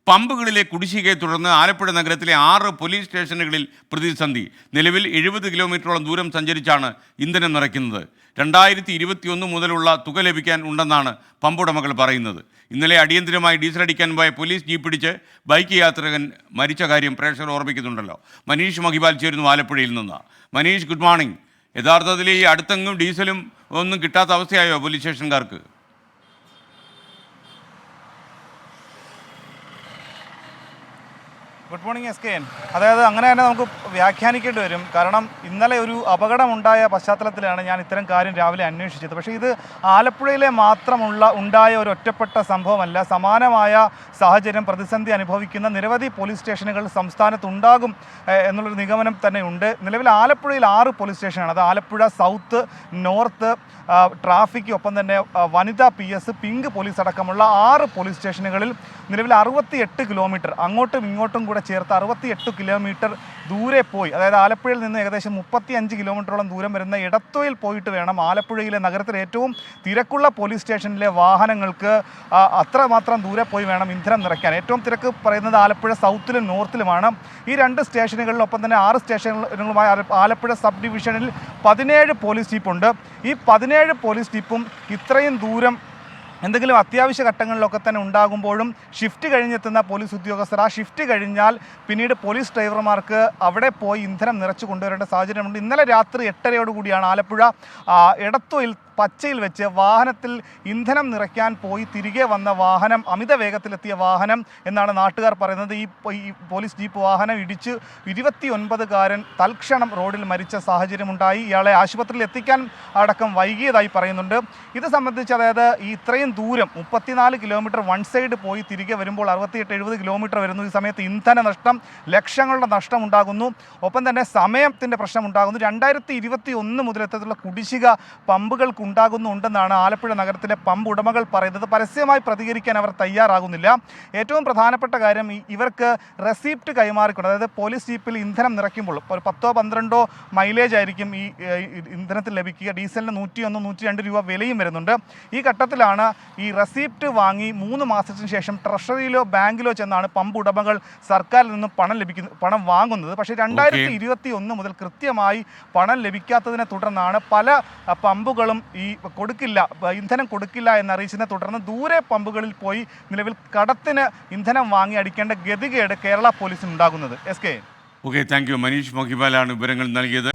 പമ്പുകളിലെ കുടിശ്ശികയെ തുടർന്ന് ആലപ്പുഴ നഗരത്തിലെ 6 പോലീസ് സ്റ്റേഷനുകളിൽ പ്രതിസന്ധി. നിലവിൽ 70 കിലോമീറ്ററോളം ദൂരം സഞ്ചരിച്ചാണ് ഇന്ധനം നിറയ്ക്കുന്നത്. 2021 മുതലുള്ള തുക ലഭിക്കാൻ ഉണ്ടെന്നാണ് പമ്പുടമകൾ പറയുന്നത്. ഇന്നലെ അടിയന്തരമായി ഡീസൽ അടിക്കാൻ പോയ പോലീസ് ജീപ്പ് പിടിച്ച് ബൈക്ക് യാത്രികൻ മരിച്ച കാര്യം പ്രേക്ഷകർ ഓർമ്മിക്കുന്നുണ്ടല്ലോ. മനീഷ് മഹിപാൽ ചേരുന്നു ആലപ്പുഴയിൽ നിന്ന്. Maneesh, good morning. യഥാർത്ഥത്തിൽ ഈ അടുത്തെങ്ങും ഡീസലും ഒന്നും കിട്ടാത്ത അവസ്ഥയായോ പോലീസ് സ്റ്റേഷൻകാർക്ക്? Good morning S K N. അതായത് അങ്ങനെ തന്നെ നമുക്ക് വ്യാഖ്യാനിക്കേണ്ടി വരും. കാരണം ഇന്നലെ ഒരു അപകടമുണ്ടായ പശ്ചാത്തലത്തിലാണ് ഞാൻ ഇത്തരം കാര്യം രാവിലെ അന്വേഷിച്ചത്. പക്ഷേ ഇത് ആലപ്പുഴയിലെ ഉണ്ടായ ഒരു ഒറ്റപ്പെട്ട സംഭവമല്ല. സമാനമായ സാഹചര്യം പ്രതിസന്ധി അനുഭവിക്കുന്ന നിരവധി പോലീസ് സ്റ്റേഷനുകൾ സംസ്ഥാനത്തുണ്ടാകും എന്നുള്ളൊരു നിഗമനം തന്നെ ഉണ്ട്. നിലവിൽ ആലപ്പുഴയിൽ 6 പോലീസ് സ്റ്റേഷനാണ്. അത് ആലപ്പുഴ സൗത്ത്, നോർത്ത്, ട്രാഫിക്, ഒപ്പം തന്നെ വനിതാ PS, പിങ്ക് പോലീസ് അടക്കമുള്ള 6 പോലീസ് സ്റ്റേഷനുകളിൽ നിലവിൽ 68 കിലോമീറ്റർ അങ്ങോട്ടും ഇങ്ങോട്ടും കൂടെ ചേർത്ത് 68 കിലോമീറ്റർ ദൂരെ പോയി, അതായത് ആലപ്പുഴയിൽ നിന്ന് ഏകദേശം 35 കിലോമീറ്ററോളം ദൂരം വരുന്ന എടത്വയിൽ പോയിട്ട് വേണം ആലപ്പുഴയിലെ നഗരത്തിലെ ഏറ്റവും തിരക്കുള്ള പോലീസ് സ്റ്റേഷനിലെ വാഹനങ്ങൾക്ക് അത്രമാത്രം ദൂരെ പോയി വേണം ഇന്ധനം നിറയ്ക്കാൻ. ഏറ്റവും തിരക്ക് പറയുന്നത് ആലപ്പുഴ സൗത്തിലും നോർത്തിലുമാണ്. ഈ 2 സ്റ്റേഷനുകളിലൊപ്പം തന്നെ 6 സ്റ്റേഷനുകളുമായി ആലപ്പുഴ സബ് ഡിവിഷനിൽ 17 പോലീസ് ജീപ്പുണ്ട്. ഈ 17 പോലീസ് ജീപ്പും ഇത്രയും ദൂരം എന്തെങ്കിലും അത്യാവശ്യ ഘട്ടങ്ങളിലൊക്കെ തന്നെ ഉണ്ടാകുമ്പോഴും ഷിഫ്റ്റ് കഴിഞ്ഞെത്തുന്ന പോലീസ് ഉദ്യോഗസ്ഥർ ആ ഷിഫ്റ്റ് കഴിഞ്ഞാൽ പിന്നീട് പോലീസ് ഡ്രൈവർമാർക്ക് അവിടെ പോയി ഇന്ധനം നിറച്ചു കൊണ്ടുവരേണ്ട സാഹചര്യമുണ്ട്. ഇന്നലെ രാത്രി 8:30 ആലപ്പുഴ എടത്വയിൽ പച്ചയിൽ വെച്ച് വാഹനത്തിൽ ഇന്ധനം നിറയ്ക്കാൻ പോയി തിരികെ വന്ന വാഹനം, അമിത വേഗത്തിലെത്തിയ വാഹനം എന്നാണ് നാട്ടുകാർ പറയുന്നത്. ഈ പോലീസ് ജീപ്പ് വാഹനം ഇടിച്ച് 29കാരൻ തൽക്ഷണം റോഡിൽ മരിച്ച സാഹചര്യമുണ്ടായി. ഇയാളെ ആശുപത്രിയിൽ എത്തിക്കാൻ അടക്കം വൈകിയതായി പറയുന്നുണ്ട്. ഇത് സംബന്ധിച്ച് അതായത് ഈ ഇത്രയും ദൂരം 34 കിലോമീറ്റർ വൺ സൈഡ് പോയി തിരികെ വരുമ്പോൾ 68-70 കിലോമീറ്റർ വരുന്നു. ഈ സമയത്ത് ഇന്ധന നഷ്ടം, ലക്ഷങ്ങളുടെ നഷ്ടം ഉണ്ടാകുന്നു. ഒപ്പം തന്നെ സമയത്തിൻ്റെ പ്രശ്നം ഉണ്ടാകുന്നു. 2021 മുതൽ ഇത്തരത്തിലുള്ള കുടിശ്ശിക പമ്പുകൾക്ക് ഉണ്ടാകുന്നുണ്ടെന്നാണ് ആലപ്പുഴ നഗരത്തിലെ പമ്പ് ഉടമകൾ പറയുന്നത്. പരസ്യമായി പ്രതികരിക്കാൻ അവർ തയ്യാറാകുന്നില്ല. ഏറ്റവും പ്രധാനപ്പെട്ട കാര്യം ഇവർക്ക് റെസിപ്റ്റ് കൈമാറിക്കൊണ്ട്, അതായത് പോലീസ് ജീപ്പിൽ ഇന്ധനം നിറയ്ക്കുമ്പോൾ ഒരു 10-12 മൈലേജ് ആയിരിക്കും ഈ ഇന്ധനത്തിൽ ലഭിക്കുക. ഡീസലിന് 101-102 രൂപ വിലയും വരുന്നുണ്ട്. ഈ ഘട്ടത്തിലാണ് ഈ റെസിപ്റ്റ് വാങ്ങി 3 മാസത്തിന് ശേഷം ട്രഷറിയിലോ ബാങ്കിലോ ചെന്നാണ് പമ്പ് ഉടമകൾ സർക്കാരിൽ നിന്നും പണം വാങ്ങുന്നത്. പക്ഷേ 2021 മുതൽ കൃത്യമായി പണം ലഭിക്കാത്തതിനെ തുടർന്നാണ് പല പമ്പുകളും ഇന്ധനം കൊടുക്കില്ല എന്നറിയിച്ചതിനെ തുടർന്ന് ദൂരെ പമ്പുകളിൽ പോയി നിലവിൽ കടത്തിന് ഇന്ധനം വാങ്ങി അടിക്കേണ്ട ഗതികേട് കേരള പോലീസിന് ഉണ്ടാകുന്നത്. S K. Okay, thank you. Maneesh മഹിപാലാണ് വിവരങ്ങൾ നൽകിയത്.